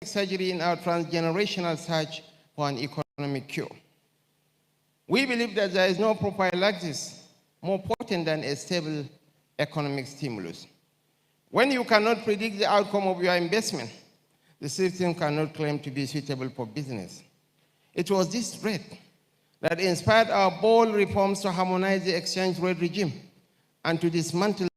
surgery in our transgenerational search for an economic cure. We believe that there is no prophylaxis more potent than a stable economic stimulus. When you cannot predict the outcome of your investment, the system cannot claim to be suitable for business. It was this threat that inspired our bold reforms to harmonize the exchange rate regime and to dismantle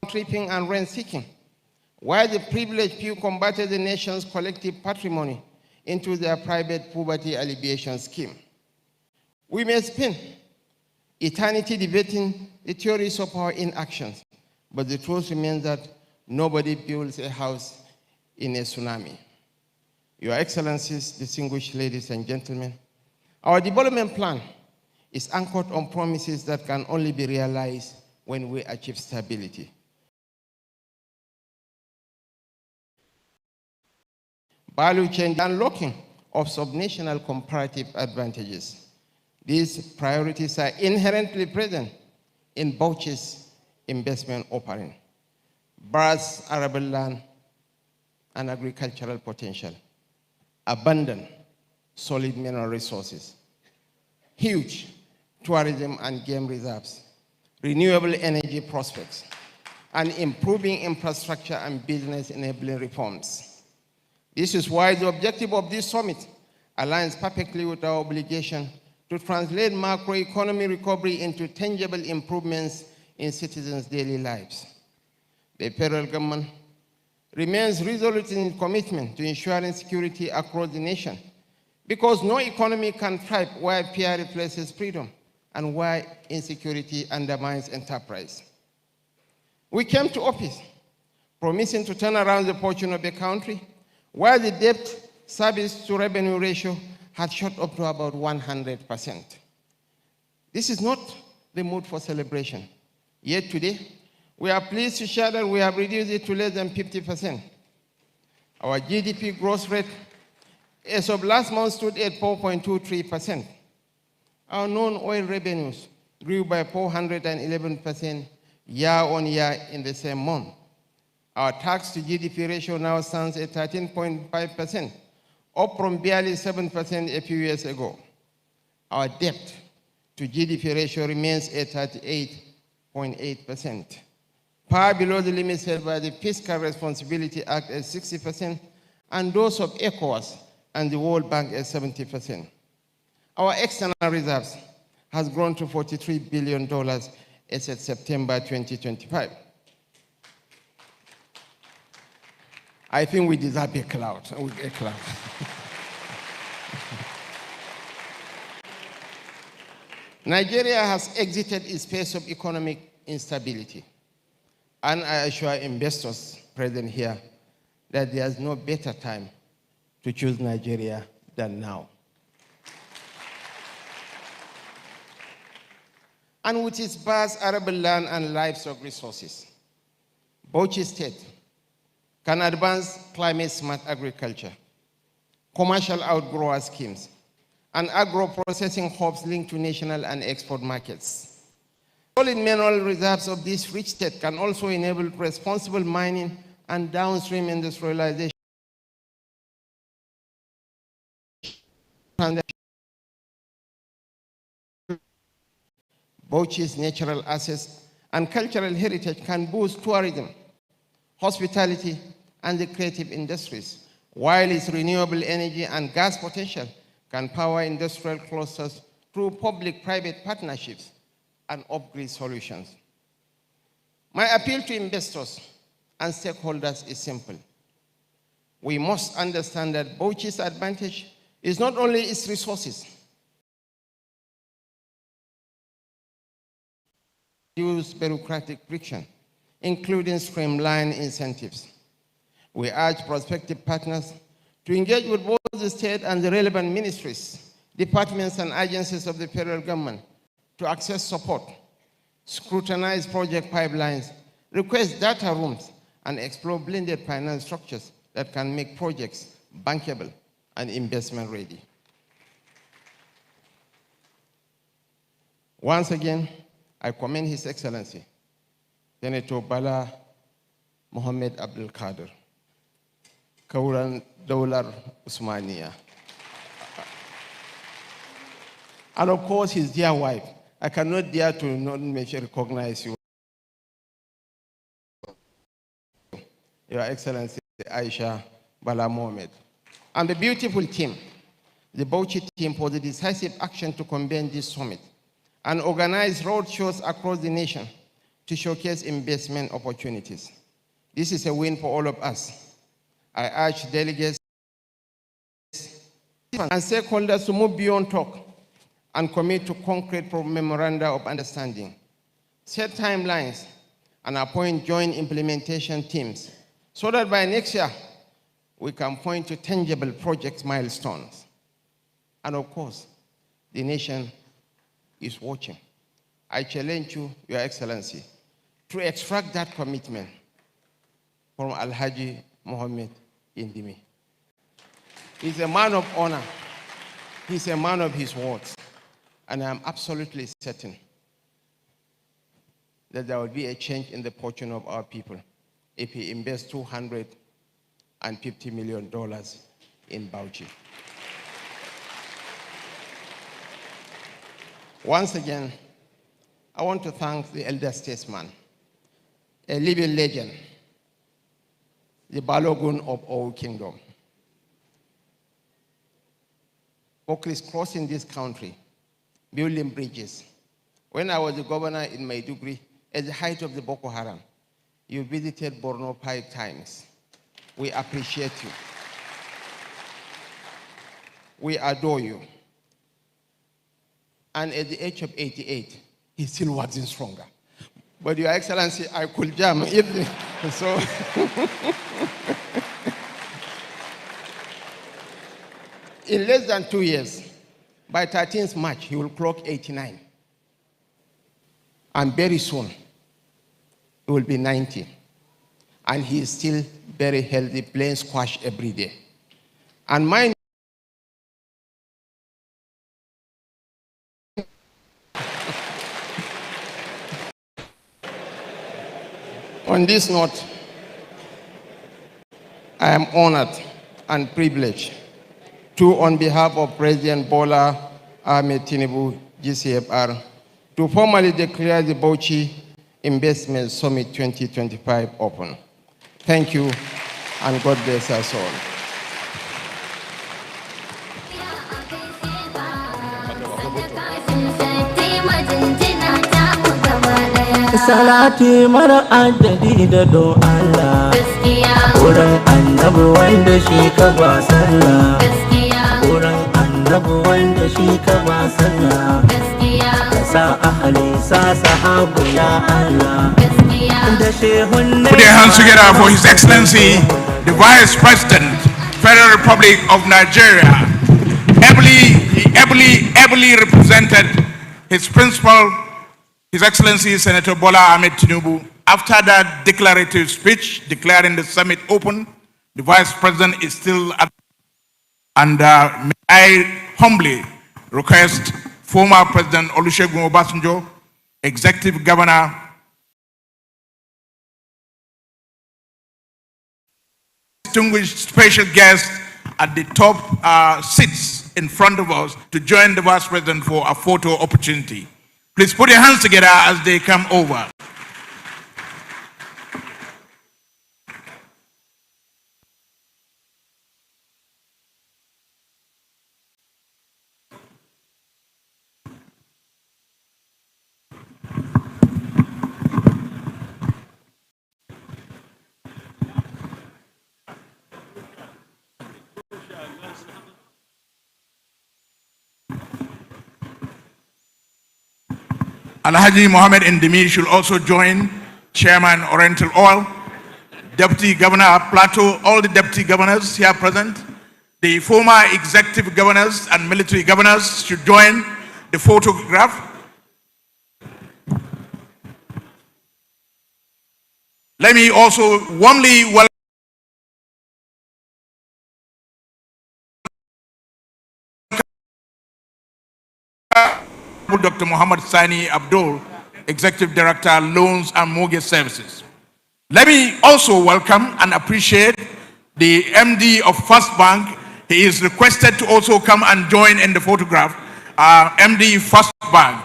tripping and rent-seeking, while the privileged few converted the nation's collective patrimony into their private poverty alleviation scheme. We may spend eternity debating the theories of our inactions, but the truth remains that nobody builds a house in a tsunami. Your Excellencies, distinguished ladies and gentlemen, our development plan is anchored on promises that can only be realized when we achieve stability. Value chain unlocking of subnational comparative advantages. These priorities are inherently present in Bauchi's investment offering. Vast arable land and agricultural potential, abundant solid mineral resources, huge tourism and game reserves, renewable energy prospects, and improving infrastructure and business enabling reforms. This is why the objective of this summit aligns perfectly with our obligation to translate macroeconomic recovery into tangible improvements in citizens' daily lives. The federal government remains resolute in its commitment to ensuring security across the nation, because no economy can thrive where fear replaces freedom and where insecurity undermines enterprise. We came to office promising to turn around the fortune of the country, where the debt service to revenue ratio had shot up to about 100%. This is not the mood for celebration. Yet today, we are pleased to share that we have reduced it to less than 50%. Our GDP growth rate as of last month stood at 4.23%. Our non-oil revenues grew by 411% year-on-year in the same month. Our tax to GDP ratio now stands at 13.5%, up from barely 7% a few years ago. Our debt to GDP ratio remains at 38.8%, far below the limit set by the Fiscal Responsibility Act at 60%, and those of ECOWAS and the World Bank at 70%. Our external reserves has grown to $43 billion as of September 2025. I think we deserve a cloud. Nigeria has exited its phase of economic instability, and I assure investors present here that there is no better time to choose Nigeria than now. And with its vast arable land and livestock resources, Bauchi State can advance climate-smart agriculture, commercial outgrower schemes, and agro-processing hubs linked to national and export markets. Solid mineral reserves of this rich state can also enable responsible mining and downstream industrialization. Bauchi's natural assets and cultural heritage can boost tourism, hospitality, and the creative industries, while its renewable energy and gas potential can power industrial clusters through public-private partnerships and off-grid solutions. My appeal to investors and stakeholders is simple. We must understand that Bauchi's advantage is not only its resources, reduce bureaucratic friction, including streamlined incentives. We urge prospective partners to engage with both the state and the relevant ministries, departments, and agencies of the federal government to access support, scrutinize project pipelines, request data rooms, and explore blended finance structures that can make projects bankable and investment ready. Once again, I commend His Excellency, Senator Bala Mohammed Abdul Qadir, Kauran Daular Usmania, and of course his dear wife. I cannot dare to not recognize you, Your Excellency Aisha Bala Mohammed, and the beautiful team, the Bauchi team, for the decisive action to convene this summit and organize roadshows across the nation to showcase investment opportunities. This is a win for all of us. I urge delegates and stakeholders to move beyond talk and commit to concrete memoranda of understanding, set timelines, and appoint joint implementation teams so that by next year, we can point to tangible project milestones. And of course, the nation is watching. I challenge you, Your Excellency, to extract that commitment from Alhaji Mohammed Indimi. He's a man of honor. He's a man of his words. And I'm absolutely certain that there will be a change in the fortune of our people if he invests $250 million in Bauchi. Once again, I want to thank the elder statesman, a living legend, the Balogun of our kingdom, for crisscrossing this country, building bridges. When I was the governor in Maiduguri, at the height of the Boko Haram, you visited Borno 5 times. We appreciate you. We adore you. And at the age of 88, he still wasn't stronger. But Your Excellency, I could jam if so. In less than 2 years, by 13th March, he will clock 89. And very soon, he will be 90. And he is still very healthy, playing squash every day. And mind on this note, I am honored and privileged to, on behalf of President Bola Ahmed Tinubu, GCFR, to formally declare the Bauchi Investment Summit 2025 open. Thank you, and God bless us all. Salati mara adadi da do Allah, wurin annabi wanda shi ka ba sallah, wurin annabi wanda shi ka ba sallah, ka sa ahli sa sahabu ya Allah. Put your hands together for His Excellency, the Vice President, Federal Republic of Nigeria. Ably represented his principal, His Excellency Senator Bola Ahmed Tinubu. After that declarative speech declaring the summit open, the Vice President is still at, and may I humbly request former President Olusegun Obasanjo, Executive Governor, distinguished special guests at the top seats in front of us to join the Vice President for a photo opportunity. Please put your hands together as they come over. Alhaji Mohammed Indimi should also join, Chairman Oriental Oil, Deputy Governor Plateau, all the Deputy Governors here present, the former Executive Governors and Military Governors should join the photograph. Let me also warmly welcome Dr. Muhammad Sani Abdul, Executive Director, Loans and Mortgage Services. Let me also welcome and appreciate the MD of First Bank. He is requested to also come and join in the photograph. MD First Bank.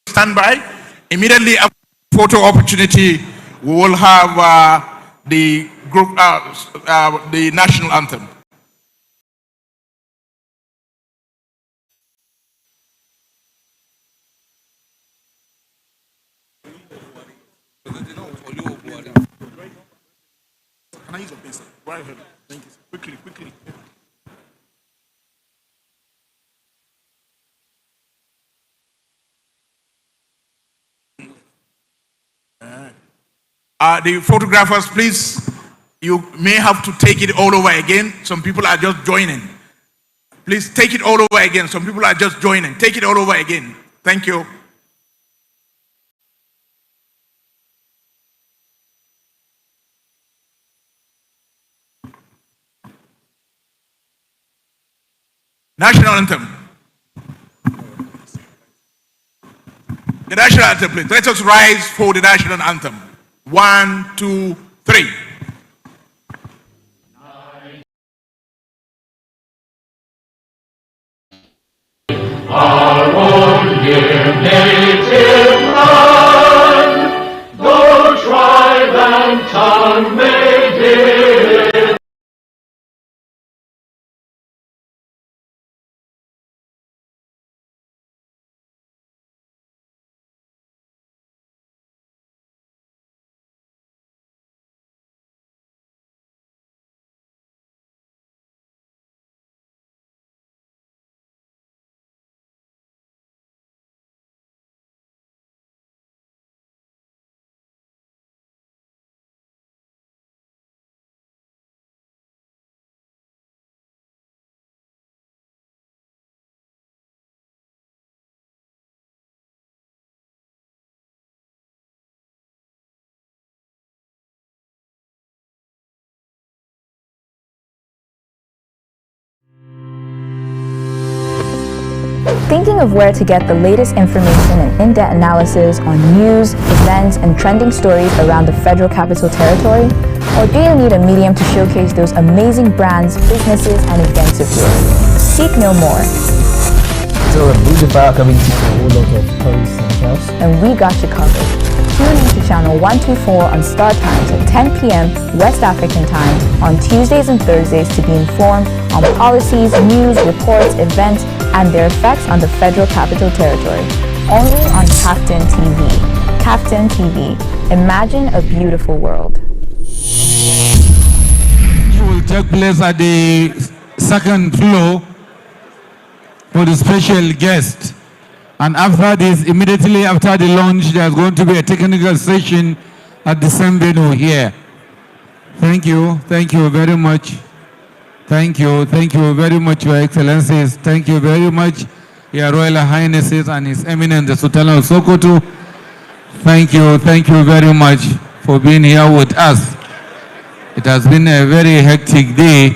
Stand by. Immediately after photo opportunity, we will have the group, the national anthem. Can I use a pencil? Go ahead. Thank you. Quickly, quickly. The photographers, please, you may have to take it all over again. Some people are just joining. Please take it all over again. Some people are just joining. Take it all over again. Thank you. National anthem. The national anthem, please. Let us rise for the national anthem. 1, 2, 3. Our own dear native land, though tribe and tongue may differ. Thinking of where to get the latest information and in-depth analysis on news, events, and trending stories around the Federal Capital Territory? Or do you need a medium to showcase those amazing brands, businesses, and events of yours? Seek no more. So Abuja coming to a whole lot of tourists and hotels. And we got you covered. Tune in to channel 124 on Startimes at 10 p.m. West African time on Tuesdays and Thursdays to be informed on policies, news, reports, events, and their effects on the Federal Capital Territory. Only on KAFTAN TV. KAFTAN TV. Imagine a beautiful world. It will take place at the second floor for the special guest. And after this, immediately after the launch, there's going to be a technical session at the same venue here. Thank you very much. Thank you very much, Your Excellencies. Thank you very much, Your Royal Highnesses and His Eminence the Sultan of Sokoto. Thank you very much for being here with us. It has been a very hectic day.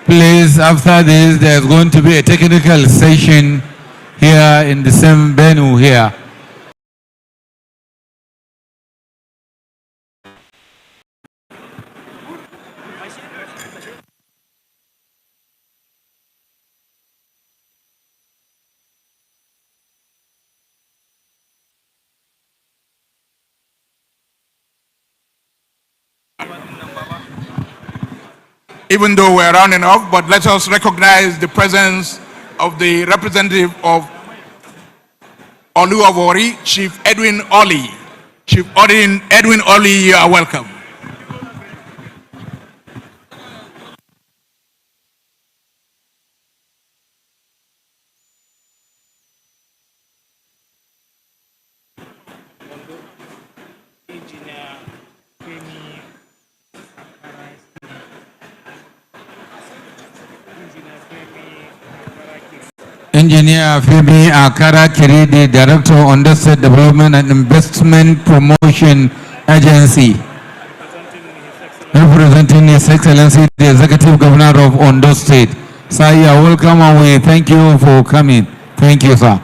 Please, after this, there's going to be a technical session here in the same venue here. even though we're rounding off, but let us recognize the presence of the representative of Oluwavori, Chief Edwin Oli. Chief Edwin Oli, you are welcome. Engineer Femi Akara Kiridi, Director on the State Development and Investment Promotion Agency, representing His Excellency the Executive Governor of Ondo State. Sir, you are welcome and we thank you for coming. Thank you, sir.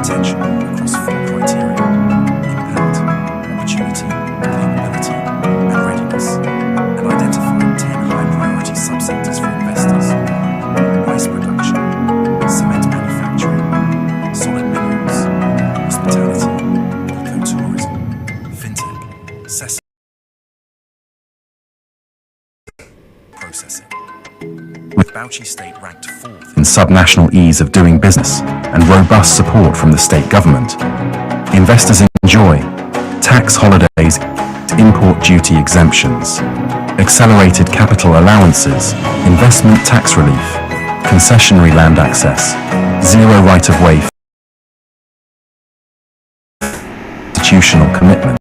attention across 4 criteria: impact, opportunity, capability, and readiness, and identified 10 high-priority subsectors for investors: rice production, cement manufacturing, solid minerals, hospitality, ecotourism, fintech, processing. With Bauchi State ranked 4th in subnational ease of doing business and robust support from the state government, investors enjoy tax holidays, import duty exemptions, accelerated capital allowances, investment tax relief, concessionary land access, zero right-of-way, institutional commitment,